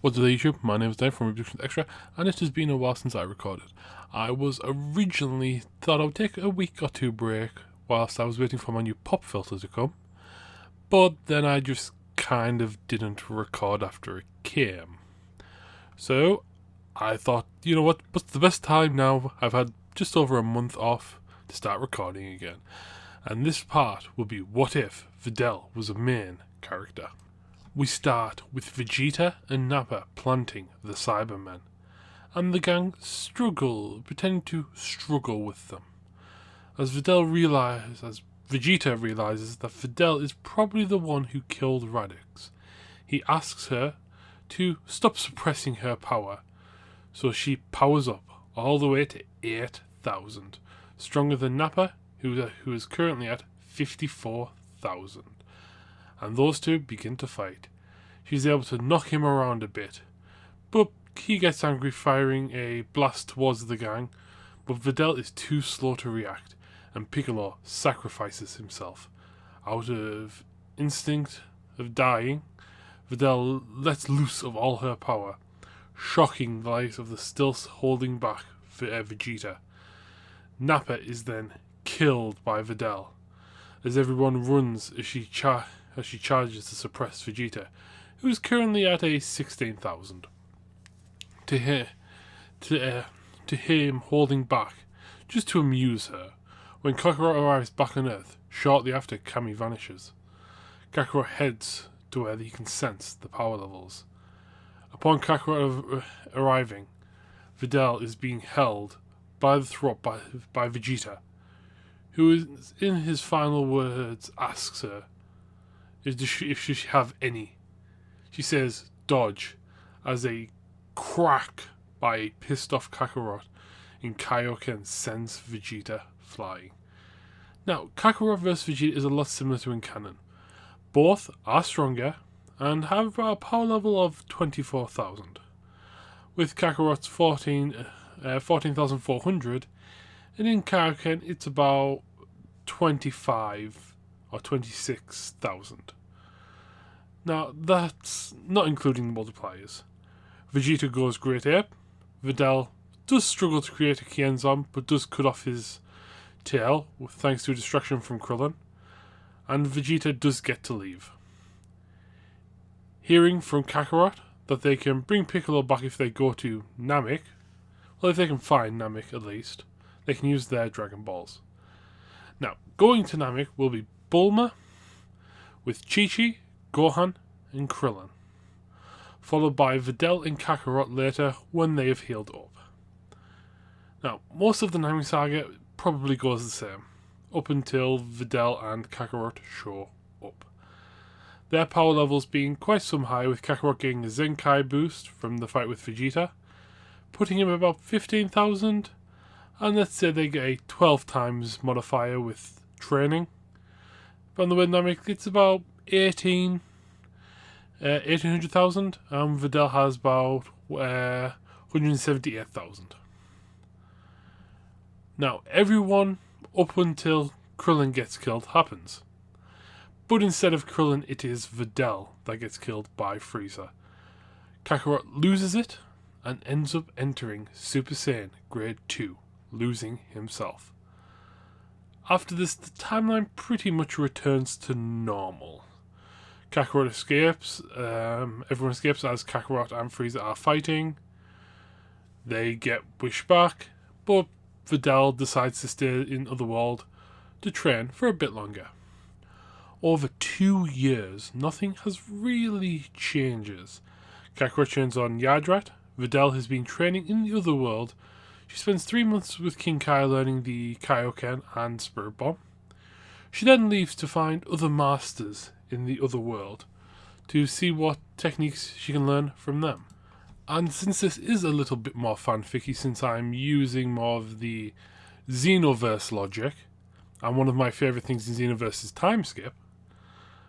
What's up YouTube? My name is Dave from Reproductions Extra, and it has been a while since I recorded. I was originally thought I would take a week or two break whilst I was waiting for my new pop filter to come, but then I just kind of didn't record after it came. So I thought, you know what's the best time now? I've had just over a month off to start recording again. And this part will be what if Videl was a main character. We start with Vegeta and Nappa planting the Cybermen, and the gang pretending to struggle with them. As Vegeta realizes that Videl is probably the one who killed Radix, he asks her to stop suppressing her power, so she powers up all the way to 8,000, stronger than Nappa, who is currently at 54,000. And those two begin to fight. She's able to knock him around a bit, but he gets angry, firing a blast towards the gang, but Videl is too slow to react, and Piccolo sacrifices himself. Out of instinct of dying, Videl lets loose of all her power, shocking the likes of the still holding back Vegeta. Nappa is then killed by Videl, as everyone runs as she charges to suppress Vegeta, who is currently at a 16,000. To him holding back, just to amuse her, when Kakarot arrives back on Earth, shortly after Kami vanishes. Kakarot heads to where he can sense the power levels. Upon Kakarot arriving, Videl is being held by the throat by Vegeta, who is, in his final words, asks her if she have any. She says dodge, as a crack by a pissed off Kakarot in Kaioken sends Vegeta flying. Now, Kakarot vs Vegeta is a lot similar to in canon. Both are stronger and have a power level of 24,000, with Kakarot's 14,400, and in Kaioken it's about 25 or 26,000. Now, that's not including the multipliers. Vegeta goes Great Ape. Videl does struggle to create a Kienzon, but does cut off his tail, thanks to a distraction from Krillin. And Vegeta does get to leave. Hearing from Kakarot that they can bring Piccolo back if they go to Namek, well, if they can find Namek at least, they can use their Dragon Balls. Now, going to Namek will be Bulma, with Chi-Chi, Gohan and Krillin, followed by Videl and Kakarot later when they have healed up. Now, most of the Namek saga probably goes the same, up until Videl and Kakarot show up. Their power levels being quite some high, with Kakarot getting a Zenkai boost from the fight with Vegeta, putting him about 15,000, and let's say they get a 12 times modifier with training. But on the way Namek, it's about 1800,000, and Videl has about 178,000. Now, everyone up until Krillin gets killed happens. But instead of Krillin, it is Videl that gets killed by Frieza. Kakarot loses it and ends up entering Super Saiyan Grade 2, losing himself. After this, the timeline pretty much returns to normal. Kakarot escapes, everyone escapes as Kakarot and Frieza are fighting. They get wished back, but Videl decides to stay in Otherworld to train for a bit longer. Over 2 years, nothing has really changes. Kakarot trains on Yardrat. Videl has been training in the Otherworld. She spends 3 months with King Kai learning the Kaioken and Spirit Bomb. She then leaves to find other masters in the other world to see what techniques she can learn from them. And since this is a little bit more fanficky, since I'm using more of the Xenoverse logic, and one of my favourite things in Xenoverse is time skip,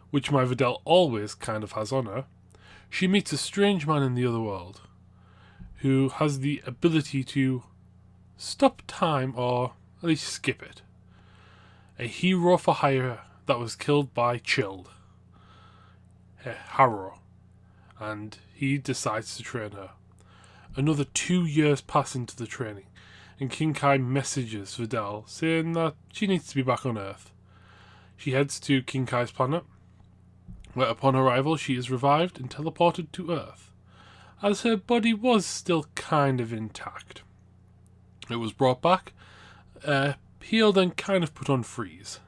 which my Videl always kind of has on her, she meets a strange man in the other world who has the ability to stop time, or at least skip it. A hero for hire that was killed by Chilled, Harrow, and he decides to train her. Another 2 years pass into the training, and King Kai messages Videl saying that she needs to be back on Earth. She heads to King Kai's planet, where upon arrival she is revived and teleported to Earth, as her body was still kind of intact. It was brought back, healed and kind of put on freeze.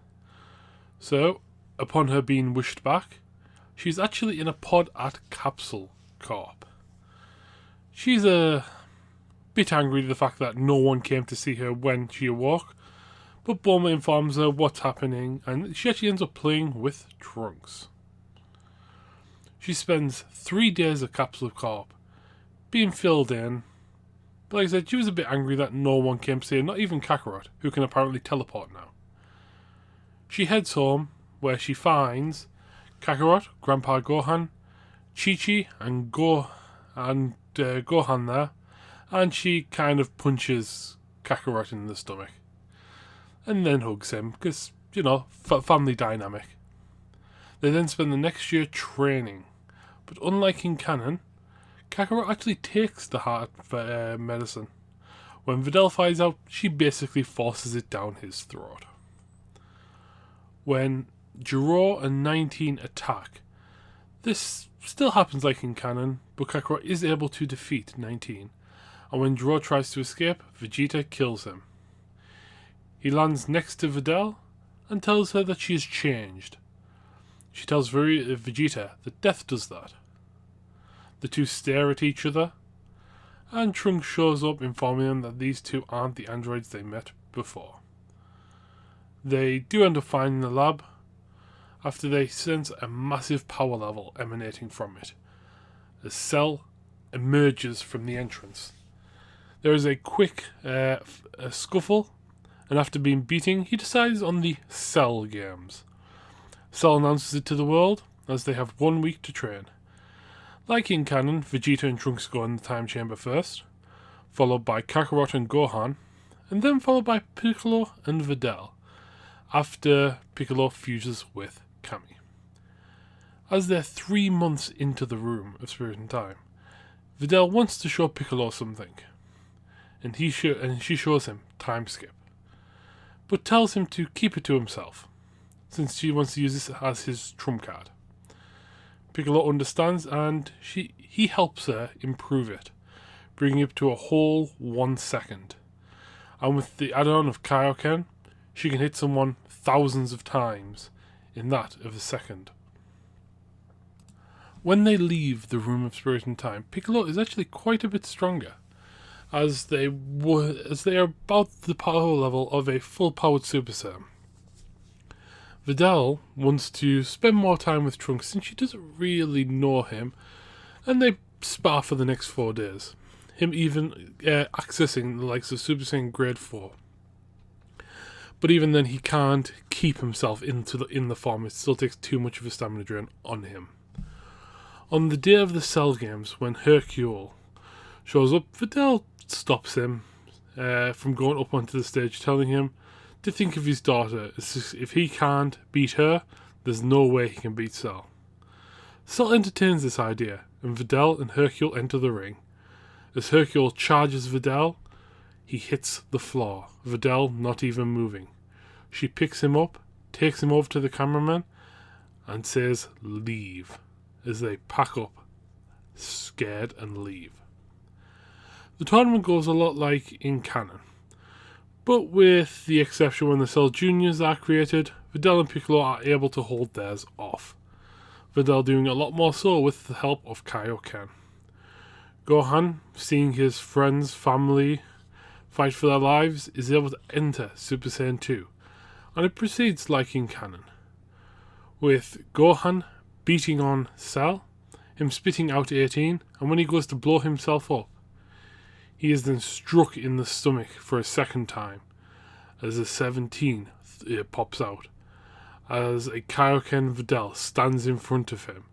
So, upon her being wished back, she's actually in a pod at Capsule Corp. She's a bit angry at the fact that no one came to see her when she awoke, but Bulma informs her what's happening, and she actually ends up playing with Trunks. She spends 3 days at Capsule Corp, being filled in, but like I said, she was a bit angry that no one came to see her, not even Kakarot, who can apparently teleport now. She heads home, where she finds Kakarot, Grandpa Gohan, Chi-Chi, and Gohan there, and she kind of punches Kakarot in the stomach. And then hugs him, because, family dynamic. They then spend the next year training, but unlike in canon, Kakarot actually takes the heart medicine. When Videl finds out, she basically forces it down his throat. When Gero and 19 attack, this still happens like in canon, but Kakarot is able to defeat 19, and when Gero tries to escape, Vegeta kills him. He lands next to Videl and tells her that she has changed. She tells Vegeta that death does that. The two stare at each other, and Trunks shows up informing them that these two aren't the androids they met before. They do end up finding the lab after they sense a massive power level emanating from it. A Cell emerges from the entrance. There is a quick a scuffle, and after being beaten, he decides on the Cell games. Cell announces it to the world, as they have 1 week to train. Like in canon, Vegeta and Trunks go in the time chamber first, followed by Kakarot and Gohan, and then followed by Piccolo and Videl, after Piccolo fuses with Kami. As they're 3 months into the Room of Spirit and Time, Videl wants to show Piccolo something, and she shows him Time Skip, but tells him to keep it to himself, since she wants to use this as his trump card. Piccolo understands, and he helps her improve it, bringing it to a whole 1 second. And with the add-on of Kaioken, she can hit someone thousands of times in that of a second. When they leave the Room of Spirit and Time, Piccolo is actually quite a bit stronger, as they are about the power level of a full-powered Super Saiyan. Videl wants to spend more time with Trunks since she doesn't really know him, and they spar for the next 4 days. Him even accessing the likes of Super Saiyan Grade 4. But even then, he can't keep himself in the form. It still takes too much of a stamina drain on him. On the day of the Cell games, when Hercule shows up, Videl stops him from going up onto the stage, telling him to think of his daughter. If he can't beat her, there's no way he can beat Cell. Cell entertains this idea, and Videl and Hercule enter the ring. As Hercule charges Videl, he hits the floor, Videl not even moving. She picks him up, takes him over to the cameraman, and says, "Leave," as they pack up, scared, and leave. The tournament goes a lot like in canon, but with the exception when the Cell Juniors are created, Videl and Piccolo are able to hold theirs off. Videl doing a lot more so with the help of Kaioken. Gohan, seeing his friends, family fight for their lives, is able to enter Super Saiyan 2, and it proceeds like in canon, with Gohan beating on Cell, him spitting out 18, and when he goes to blow himself up, he is then struck in the stomach for a second time, as a 17 pops out, as a Kaioken Videl stands in front of him,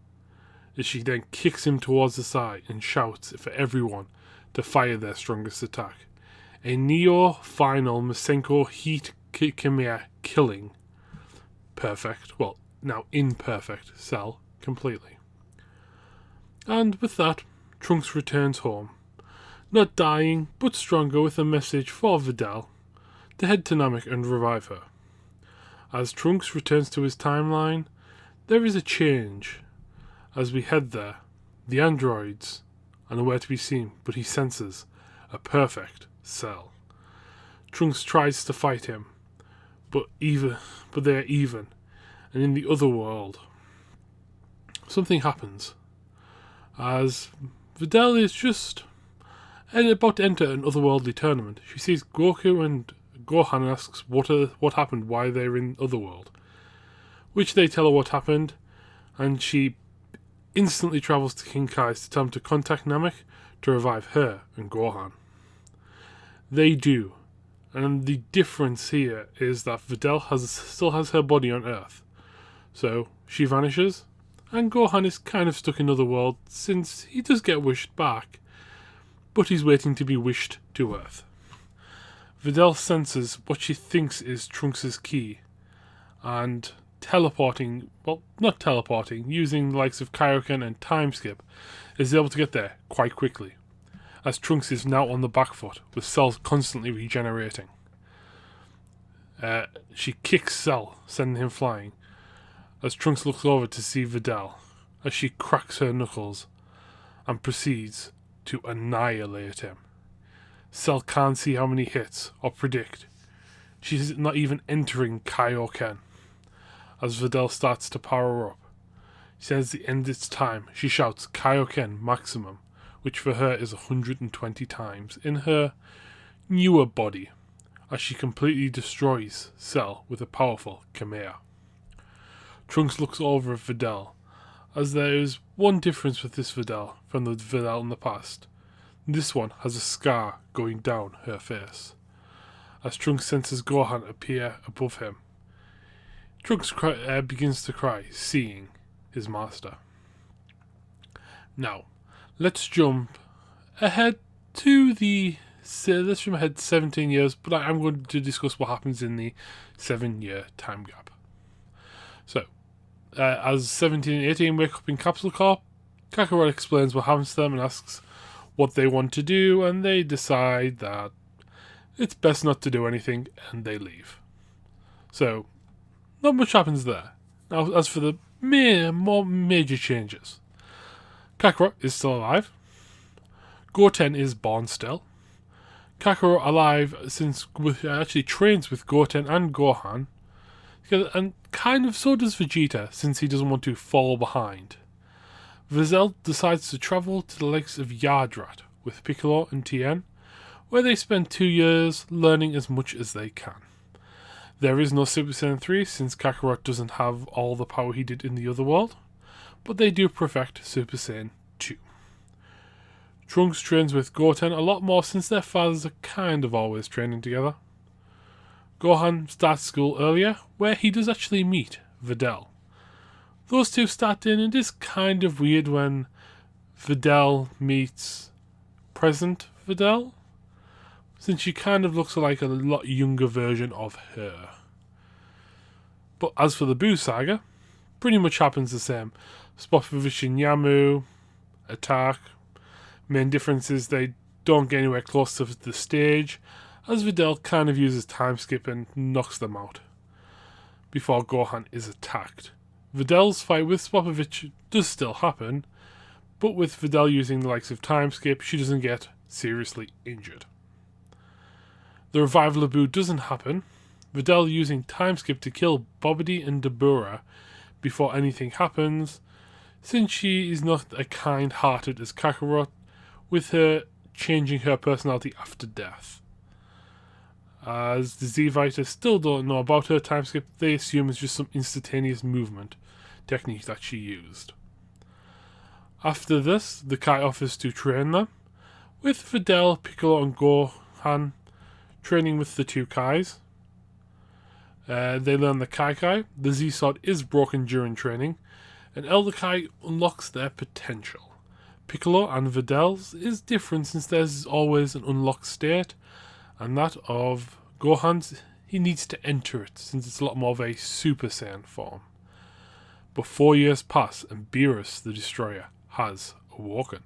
as she then kicks him towards the side and shouts for everyone to fire their strongest attack. A neo-final Masenko Heat Kimia killing perfect, well, now imperfect, Cell completely. And with that, Trunks returns home, not dying, but stronger, with a message for Videl to head to Namek and revive her. As Trunks returns to his timeline, there is a change. As we head there, the androids are nowhere to be seen, but he senses a perfect Cell. Trunks tries to fight him, but they are even. And in the other world, something happens. As Videl is just about to enter an otherworldly tournament, she sees Goku and Gohan and asks what happened, why they're in Otherworld. Which they tell her what happened, and she instantly travels to King Kai's to tell him to contact Namek to revive her and Gohan. They do, and the difference here is that Videl still has her body on Earth. So she vanishes, and Gohan is kind of stuck in Otherworld since he does get wished back, but he's waiting to be wished to Earth. Videl senses what she thinks is Trunks' key, and using the likes of Kaioken and Time Skip, is able to get there quite quickly, as Trunks is now on the back foot, with Cell constantly regenerating. She kicks Cell, sending him flying, as Trunks looks over to see Videl, as she cracks her knuckles, and proceeds to annihilate him. Cell can't see how many hits, or predict. She's not even entering Kaioken. As Videl starts to power up, she says the end its time. She shouts Kaioken maximum, which for her is 120 times, in her newer body, as she completely destroys Cell with a powerful Kamea. Trunks looks over at Videl, as there is one difference with this Videl from the Videl in the past. This one has a scar going down her face. As Trunks senses Gohan appear above him, Trunks begins to cry, seeing his master. Now, let's jump ahead to let's jump ahead 17 years, but I'm going to discuss what happens in the 7-year time gap. So, as 17 and 18 wake up in Capsule Corp, Kakarot explains what happens to them and asks what they want to do, and they decide that it's best not to do anything, and they leave. So, not much happens there. Now, as for the more major changes, Kakarot is still alive. Goten is born still. Kakarot alive since actually trains with Goten and Gohan, and kind of so does Vegeta since he doesn't want to fall behind. Videl decides to travel to the lakes of Yardrat with Piccolo and Tien, where they spend 2 years learning as much as they can. There is no Super Saiyan 3 since Kakarot doesn't have all the power he did in the other world, but they do perfect Super Saiyan 2. Trunks trains with Goten a lot more since their fathers are kind of always training together. Gohan starts school earlier, where he does actually meet Videl. Those two start in, and it is kind of weird when Videl meets present Videl, since she kind of looks like a lot younger version of her. But as for the Buu saga, pretty much happens the same. Spopovich and Yamu attack. Main difference is they don't get anywhere close to the stage, as Videl kind of uses time skip and knocks them out before Gohan is attacked. Videl's fight with Spopovich does still happen, but with Videl using the likes of time skip, she doesn't get seriously injured. The revival of Buu doesn't happen, Videl using time skip to kill Bobby and Dabura before anything happens, since she is not as kind-hearted as Kakarot, with her changing her personality after death. As the Z-Fighters still don't know about her time skip, they assume it's just some instantaneous movement technique that she used. After this, the Kai offers to train them, with Videl, Piccolo and Gohan training with the two Kais. They learn the Kai. The Z-Sword is broken during training, and Elder Kai unlocks their potential. Piccolo and Videl's is different since theirs is always an unlocked state, and that of Gohan's, he needs to enter it since it's a lot more of a Super Saiyan form. But 4 years pass and Beerus the Destroyer has awoken.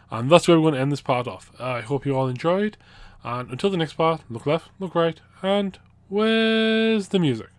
And that's where we're going to end this part off. I hope you all enjoyed. And until the next part, look left, look right, and where's the music?